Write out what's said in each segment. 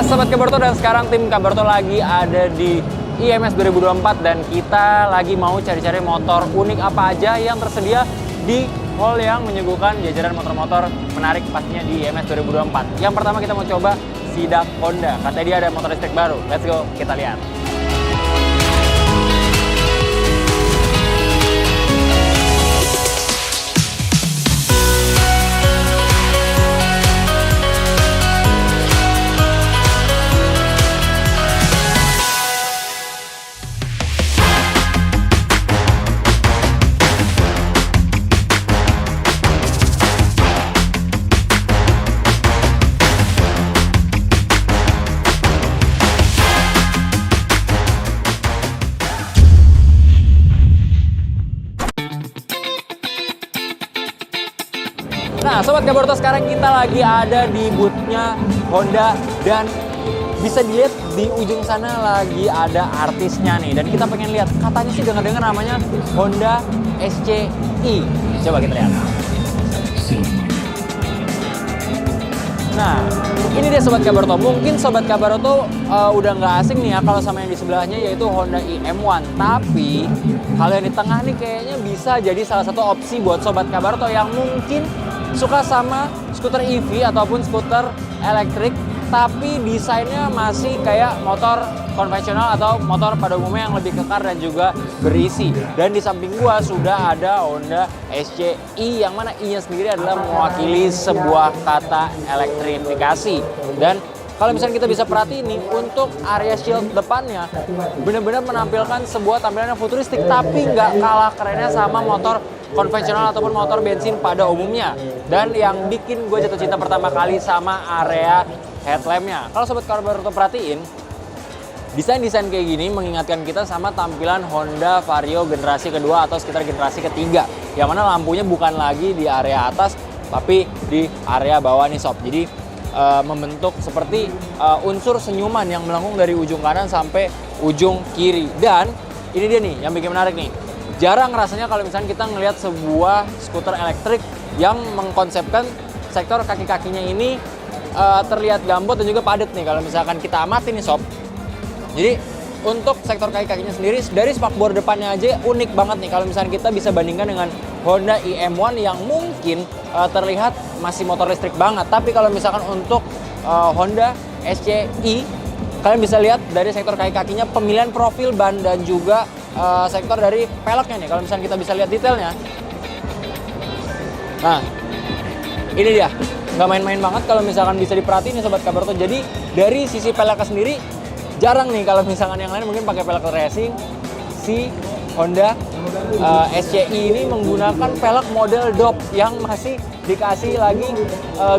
Sobat Kabarto, dan sekarang tim Kabarto lagi ada di IMS 2024 dan kita lagi mau cari-cari motor unik apa aja yang tersedia di hall yang menyuguhkan jajaran motor-motor menarik pastinya di IMS 2024. Yang pertama kita mau coba sidak Honda. Katanya dia ada motor listrik baru. Let's go, kita lihat. Nah, Sobat Kabarto, sekarang kita lagi ada di booth-nya Honda dan bisa dilihat di ujung sana lagi ada artisnya nih. Dan kita pengen lihat, katanya sih dengar-dengar namanya Honda SCI. Coba kita lihat. Nah, ini dia Sobat Kabarto. Mungkin Sobat Kabarto udah nggak asing nih ya kalau sama yang di sebelahnya, yaitu Honda iM1. Tapi kalau yang di tengah nih kayaknya bisa jadi salah satu opsi buat Sobat Kabarto yang mungkin suka sama skuter EV ataupun skuter elektrik, tapi desainnya masih kayak motor konvensional atau motor pada umumnya yang lebih kekar dan juga berisi. Dan di samping gua sudah ada Honda SCI, yang mana I-nya sendiri adalah mewakili sebuah kata elektrifikasi. Dan kalau misalnya kita bisa perhatiin nih, untuk area shield depannya benar-benar menampilkan sebuah tampilan yang futuristik, tapi nggak kalah kerennya sama motor konvensional ataupun motor bensin pada umumnya. Dan yang bikin gue jatuh cinta pertama kali sama area headlampnya. Kalau Sobat Kabarto perhatiin, desain-desain kayak gini mengingatkan kita sama tampilan Honda Vario generasi kedua atau sekitar generasi ketiga, yang mana lampunya bukan lagi di area atas, tapi di area bawah nih sob. Jadi membentuk seperti unsur senyuman yang melengkung dari ujung kanan sampai ujung kiri. Dan ini dia nih yang bikin menarik nih. Jarang rasanya kalau misalnya kita ngelihat sebuah skuter elektrik yang mengkonsepkan sektor kaki-kakinya ini terlihat gambot dan juga padat nih kalau misalkan kita amati nih sob. Jadi untuk sektor kaki-kakinya sendiri, dari spakbor depannya aja unik banget nih kalau misalnya kita bisa bandingkan dengan Honda iM1 yang mungkin terlihat masih motor listrik banget. Tapi kalau misalkan untuk Honda SCI, kalian bisa lihat dari sektor kaki-kakinya, pemilihan profil ban dan juga sektor dari peleknya nih. Kalau misalnya kita bisa lihat detailnya. Nah, ini dia. Nggak main-main banget kalau misalkan bisa diperhatiin nih Sobat Kabarto. Jadi dari sisi peleknya sendiri, jarang nih kalau misalkan yang lain mungkin pakai pelek racing. Si Honda SCI ini menggunakan pelek model DOP yang masih dikasih lagi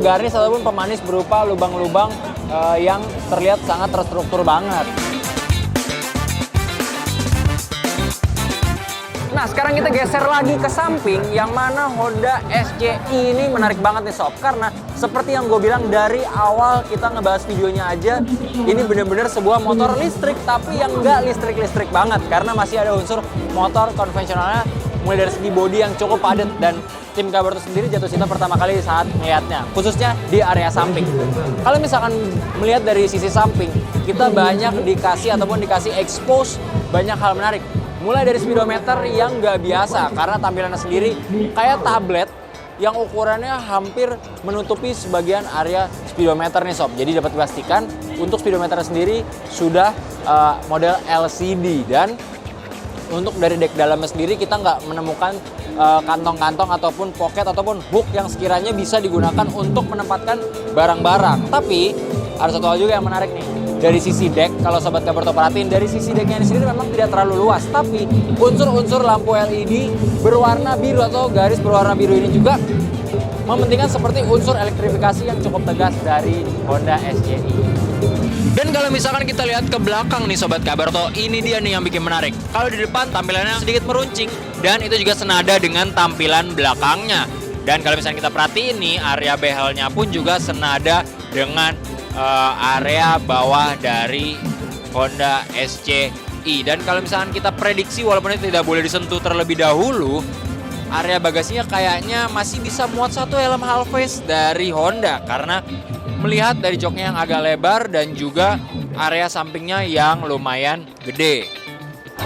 garis ataupun pemanis berupa lubang-lubang yang terlihat sangat terstruktur banget. Nah, sekarang kita geser lagi ke samping, yang mana Honda SCI ini menarik banget nih sob. Karena seperti yang gue bilang dari awal kita ngebahas videonya aja, ini bener-bener sebuah motor listrik, tapi yang nggak listrik-listrik banget. Karena masih ada unsur motor konvensionalnya, mulai dari segi bodi yang cukup padat. Dan tim Kabarto sendiri jatuh cinta pertama kali saat melihatnya, khususnya di area samping. Kalau misalkan melihat dari sisi samping, kita banyak dikasih ataupun dikasih expose banyak hal menarik. Mulai dari speedometer yang nggak biasa, karena tampilannya sendiri kayak tablet yang ukurannya hampir menutupi sebagian area speedometer nih sob. Jadi dapat dipastikan untuk speedometernya sendiri sudah model LCD. Dan untuk dari dek dalamnya sendiri kita nggak menemukan kantong-kantong ataupun pocket ataupun hook yang sekiranya bisa digunakan untuk menempatkan barang-barang. Tapi ada satu hal juga yang menarik nih. Dari sisi dek, kalau Sobat Kabarto perhatiin, dari sisi deknya ini sendiri memang tidak terlalu luas, tapi unsur-unsur lampu LED berwarna biru atau garis berwarna biru ini juga mementingkan seperti unsur elektrifikasi yang cukup tegas dari Honda SCI. Dan kalau misalkan kita lihat ke belakang nih Sobat Kabarto, ini dia nih yang bikin menarik. Kalau di depan tampilannya sedikit meruncing, dan itu juga senada dengan tampilan belakangnya. Dan kalau misalnya kita perhatiin nih, area behelnya pun juga senada dengan area bawah dari Honda SCI. Dan kalau misalkan kita prediksi, walaupun itu tidak boleh disentuh terlebih dahulu, area bagasinya kayaknya masih bisa muat satu helm half face dari Honda, karena melihat dari joknya yang agak lebar dan juga area sampingnya yang lumayan gede.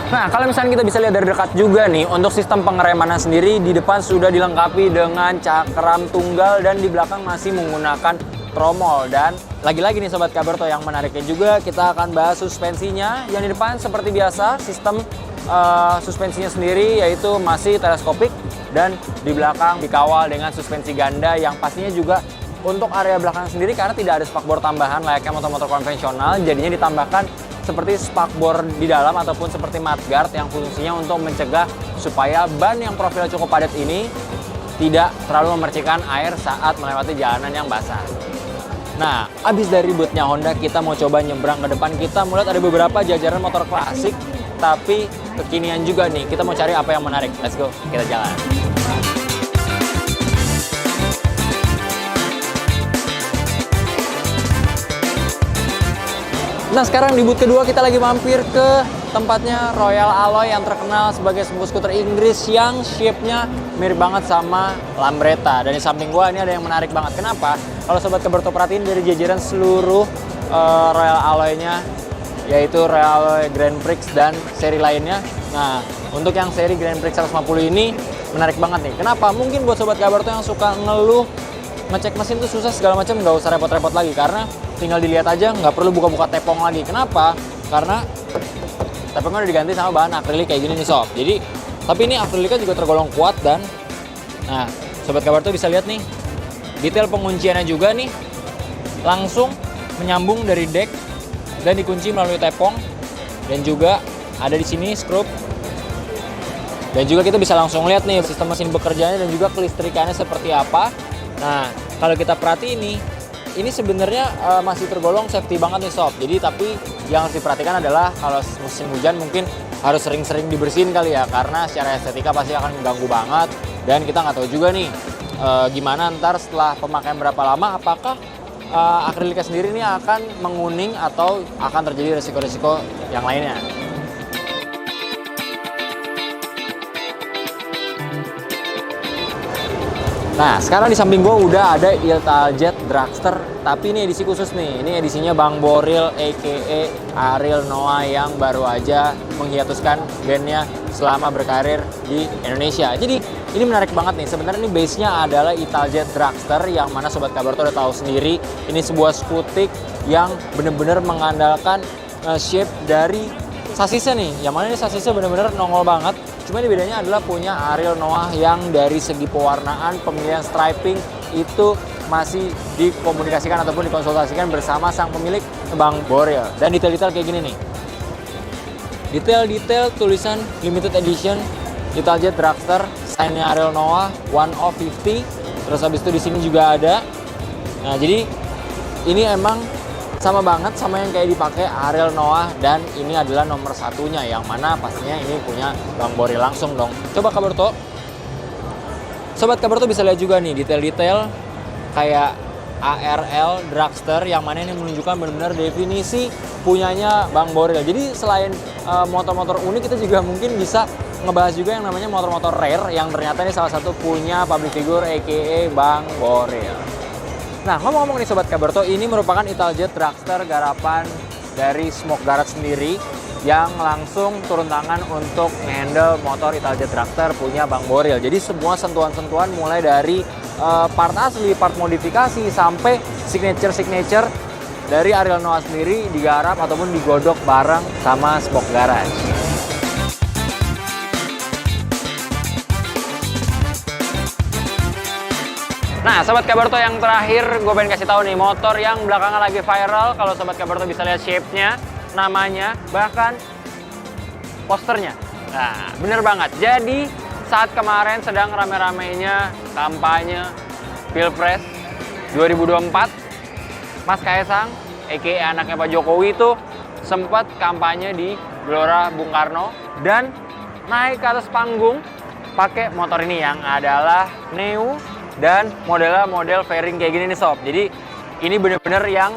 Nah, kalau misalnya kita bisa lihat dari dekat juga nih, untuk sistem pengeremannya sendiri di depan sudah dilengkapi dengan cakram tunggal dan di belakang masih menggunakan tromol. Dan lagi-lagi nih Sobat Kabarto, yang menariknya juga kita akan bahas suspensinya. Yang di depan seperti biasa, sistem suspensinya sendiri yaitu masih teleskopik dan di belakang dikawal dengan suspensi ganda yang pastinya juga untuk area belakang sendiri karena tidak ada spakbor tambahan layaknya motor-motor konvensional, jadinya ditambahkan seperti spakbor di dalam ataupun seperti mudguard yang fungsinya untuk mencegah supaya ban yang profilnya cukup padat ini tidak terlalu memercikan air saat melewati jalanan yang basah. Nah, abis dari bootnya Honda, kita mau coba nyebrang ke depan. Kita melihat ada beberapa jajaran motor klasik, tapi kekinian juga nih. Kita mau cari apa yang menarik. Let's go, kita jalan. Nah, sekarang di boot kedua kita lagi mampir ke tempatnya Royal Alloy yang terkenal sebagai sebuah skuter Inggris yang shape-nya mirip banget sama Lambretta. Dan di samping gua ini ada yang menarik banget. Kenapa? Kalau Sobat Kabarto perhatiin dari jajaran seluruh Royal Alloy-nya, yaitu Royal Alloy Grand Prix dan seri lainnya. Nah, untuk yang seri Grand Prix 150 ini menarik banget nih. Kenapa? Mungkin buat Sobat Kabarto yang suka ngeluh ngecek mesin tuh susah segala macam, nggak usah repot-repot lagi karena tinggal dilihat aja, nggak perlu buka-buka tepong lagi. Kenapa? Karena tepongnya udah diganti sama bahan akrilik kayak gini nih Sob. Jadi, tapi ini akriliknya juga tergolong kuat dan nah, Sobat Kabarto bisa lihat nih detail pengunciannya juga nih langsung menyambung dari deck dan dikunci melalui tepong dan juga ada di sini skrup. Dan juga kita bisa langsung lihat nih sistem mesin bekerjanya dan juga kelistrikannya seperti apa. Nah, kalau kita perhatiin ini sebenarnya masih tergolong safety banget nih Sob. Jadi tapi yang harus diperhatikan adalah kalau musim hujan mungkin harus sering-sering dibersihin kali ya, karena secara estetika pasti akan mengganggu banget. Dan kita nggak tahu juga nih gimana ntar setelah pemakaian berapa lama, apakah akriliknya sendiri ini akan menguning atau akan terjadi resiko-resiko yang lainnya. Nah, sekarang di samping gue udah ada Italjet Dragster, tapi ini edisi khusus nih. Ini edisinya Bang Boril a.k.a. Ariel Noah yang baru aja menghiatuskan bandnya selama berkarir di Indonesia. Jadi ini menarik banget nih. Sebenarnya ini base-nya adalah Italjet Dragster yang mana Sobat Kabarto udah tahu sendiri. Ini sebuah skutik yang bener-bener mengandalkan shape dari sasisnya nih. Yang mana ini sasisnya bener-bener nongol banget. Cuma ini bedanya adalah punya Ariel Noah yang dari segi pewarnaan, pemilihan striping itu masih dikomunikasikan ataupun dikonsultasikan bersama sang pemilik Bang Boril. Dan detail-detail kayak gini nih. Detail-detail tulisan limited edition Italjet Dragster, sign-nya Ariel Noah, 1 of 50. Terus habis itu di sini juga ada. Nah, jadi ini emang sama banget sama yang kayak dipakai Ariel Noah, dan ini adalah nomor satunya yang mana pastinya ini punya Bang Boril langsung dong. Coba Kabarto, Sobat Kabarto bisa lihat juga nih detail-detail kayak ARL Dragster yang mana ini menunjukkan benar-benar definisi punyanya Bang Boril. Jadi selain motor-motor unik, kita juga mungkin bisa ngebahas juga yang namanya motor-motor rare yang ternyata ini salah satu punya public figure a.k.a. Bang Boril. Nah, ngomong-ngomong nih Sobat Kabarto, ini merupakan Italjet Dragster garapan dari Smoke Garage sendiri yang langsung turun tangan untuk handle motor Italjet Dragster punya Bang Boril. Jadi semua sentuhan-sentuhan mulai dari part asli, part modifikasi, sampai signature-signature dari Ariel Noah sendiri digarap ataupun digodok bareng sama Smoke Garage. Nah, Sobat Kabarto, yang terakhir gue pengen kasih tahu nih, motor yang belakangan lagi viral. Kalau Sobat Kabarto bisa lihat shape-nya, namanya, bahkan posternya. Nah, bener banget. Jadi, saat kemarin sedang rame-ramenya kampanye Pilpres 2024, Mas Kaisang, a.k.a. anaknya Pak Jokowi itu sempat kampanye di Gelora Bung Karno dan naik ke atas panggung pakai motor ini yang adalah Neo. Dan modelnya model fairing kayak gini nih Sob. Jadi ini bener-bener yang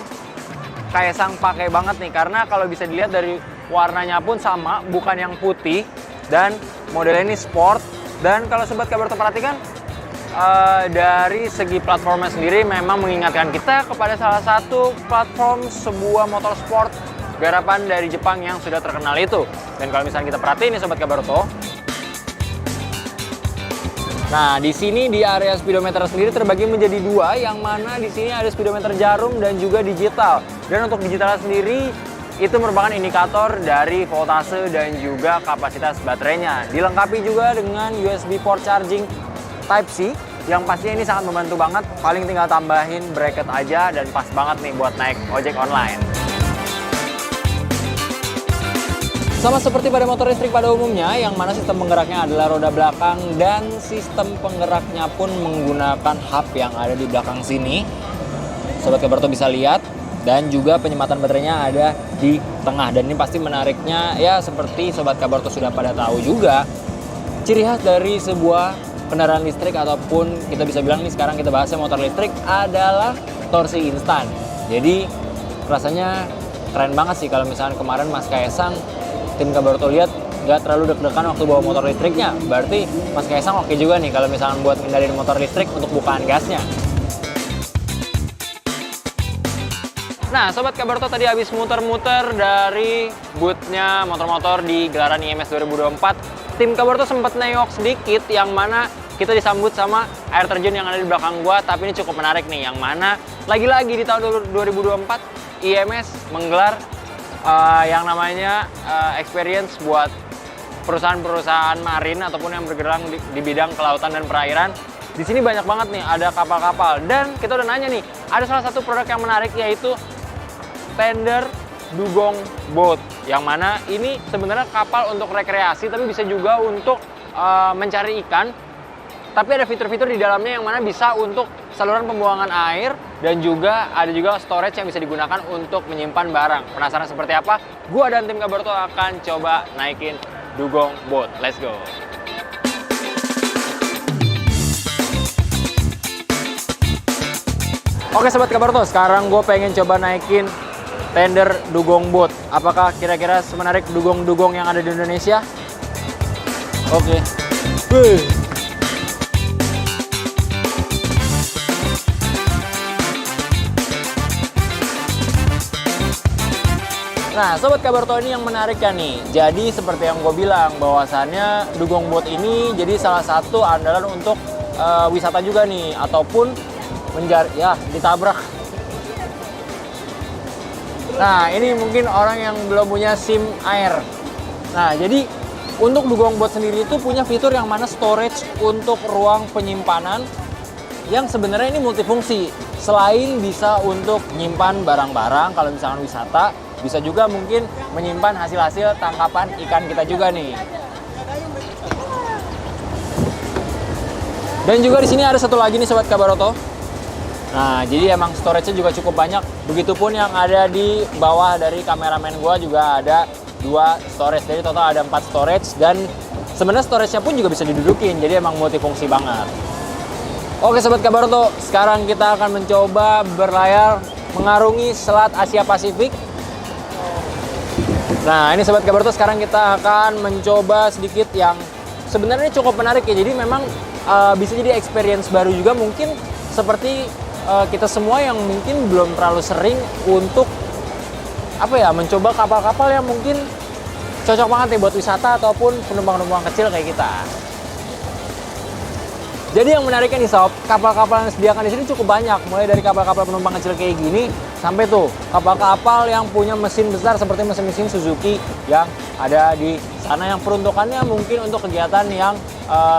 Kaisang pakai banget nih. Karena kalau bisa dilihat dari warnanya pun sama, bukan yang putih. Dan modelnya ini sport. Dan kalau Sobat Kabarto perhatikan, dari segi platformnya sendiri memang mengingatkan kita kepada salah satu platform sebuah motorsport garapan dari Jepang yang sudah terkenal itu. Dan kalau misalnya kita perhatiin nih Sobat Kabaroto, nah di sini di area speedometer sendiri terbagi menjadi dua, yang mana di sini ada speedometer jarum dan juga digital. Dan untuk digital sendiri itu merupakan indikator dari voltase dan juga kapasitas baterainya. Dilengkapi juga dengan USB port charging Type-C, yang pastinya ini sangat membantu banget. Paling tinggal tambahin bracket aja dan pas banget nih buat naik ojek online. Sama seperti pada motor listrik pada umumnya, yang mana sistem penggeraknya adalah roda belakang dan sistem penggeraknya pun menggunakan hub yang ada di belakang sini. Sobat Kabaroto bisa lihat, dan juga penyematan baterainya ada di tengah. Dan ini pasti menariknya ya seperti Sobat Kabaroto sudah pada tahu juga, ciri khas dari sebuah kendaraan listrik ataupun kita bisa bilang nih sekarang kita bahasnya motor listrik adalah torsi instan. Jadi rasanya keren banget sih kalau misalnya kemarin Mas Kaesang, tim Kabaroto lihat nggak terlalu deg-degan waktu bawa motor listriknya. Berarti Mas Kaesang oke juga nih kalau misalnya buat ngindarin motor listrik untuk bukaan gasnya. Nah, Sobat Kabaroto tadi habis muter-muter dari boothnya motor-motor di gelaran IMS 2024. Tim Kabaroto sempat nengok sedikit, yang mana kita disambut sama air terjun yang ada di belakang gua. Tapi ini cukup menarik nih, yang mana lagi-lagi di tahun 2024 IMS menggelar yang namanya experience buat perusahaan-perusahaan marin ataupun yang bergerak di bidang kelautan dan perairan. Di sini banyak banget nih, ada kapal-kapal. Dan kita udah nanya nih, ada salah satu produk yang menarik yaitu Tender Dugong Boat, yang mana ini sebenarnya kapal untuk rekreasi tapi bisa juga untuk mencari ikan. Tapi ada fitur-fitur di dalamnya yang mana bisa untuk saluran pembuangan air dan juga ada juga storage yang bisa digunakan untuk menyimpan barang. Penasaran seperti apa? Gua dan tim Kabaroto akan coba naikin Dugong Boat. Let's go. Oke Sobat Kabaroto, sekarang gue pengen coba naikin Tender Dugong Boat. Apakah kira-kira semenarik dugong-dugong yang ada di Indonesia? Oke. Nah, Sobat Kabaroto, ini yang menarik kan nih. Jadi seperti yang gue bilang, bahwasannya Dugong Boat ini jadi salah satu andalan untuk wisata juga nih, ataupun ditabrak. Nah, ini mungkin orang yang belum punya SIM air. Nah, jadi untuk Dugong Boat sendiri itu punya fitur yang mana storage untuk ruang penyimpanan yang sebenarnya ini multifungsi. Selain bisa untuk menyimpan barang-barang kalau misalkan wisata, bisa juga mungkin menyimpan hasil-hasil tangkapan ikan kita juga nih. Dan juga di sini ada satu lagi nih Sobat Kabaroto. Nah, jadi emang storage-nya juga cukup banyak. Begitupun yang ada di bawah dari kameramen gua juga ada 2 storage. Jadi total ada 4 storage, dan sebenarnya storage-nya pun juga bisa didudukin. Jadi emang multifungsi banget. Oke Sobat Kabaroto, sekarang kita akan mencoba berlayar mengarungi Selat Asia Pasifik. Nah, ini Sobat Kabaroto, sekarang kita akan mencoba sedikit yang sebenarnya cukup menarik ya. Jadi memang bisa jadi experience baru juga mungkin seperti kita semua yang mungkin belum terlalu sering untuk mencoba kapal-kapal yang mungkin cocok banget nih buat wisata ataupun penumpang-penumpang kecil kayak kita. Jadi yang menariknya nih Sob, kapal-kapal yang disediakan di sini cukup banyak, mulai dari kapal-kapal penumpang kecil kayak gini sampai tuh kapal-kapal yang punya mesin besar seperti mesin-mesin Suzuki yang ada di sana, yang peruntukannya mungkin untuk kegiatan yang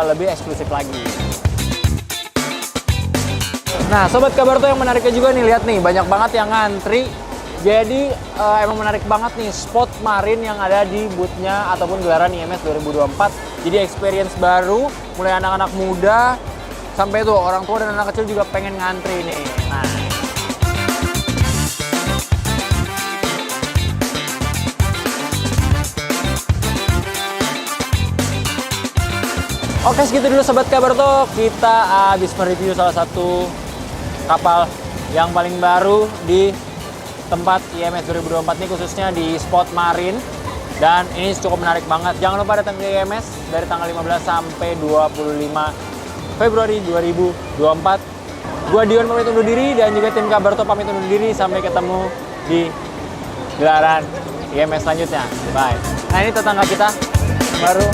lebih eksklusif lagi. Nah, Sobat Kabaroto, yang menariknya juga nih, lihat nih, banyak banget yang ngantri. Jadi emang menarik banget nih spot marin yang ada di booth-nya ataupun gelaran IMS 2024. Jadi experience baru, mulai anak-anak muda sampai tuh orang tua dan anak kecil juga pengen ngantri nih. Nah, oke, segitu dulu Sobat Kabaroto. Kita habis mereview salah satu kapal yang paling baru di tempat IMS 2024 ini, khususnya di spot marin. Dan ini cukup menarik banget. Jangan lupa datang ke IMS dari tanggal 15 sampai 25 Februari 2024. Gua Dion pamit undur diri dan juga tim Kabarto pamit undur diri. Sampai ketemu di gelaran IMS selanjutnya. Bye. Nah ini tetangga kita baru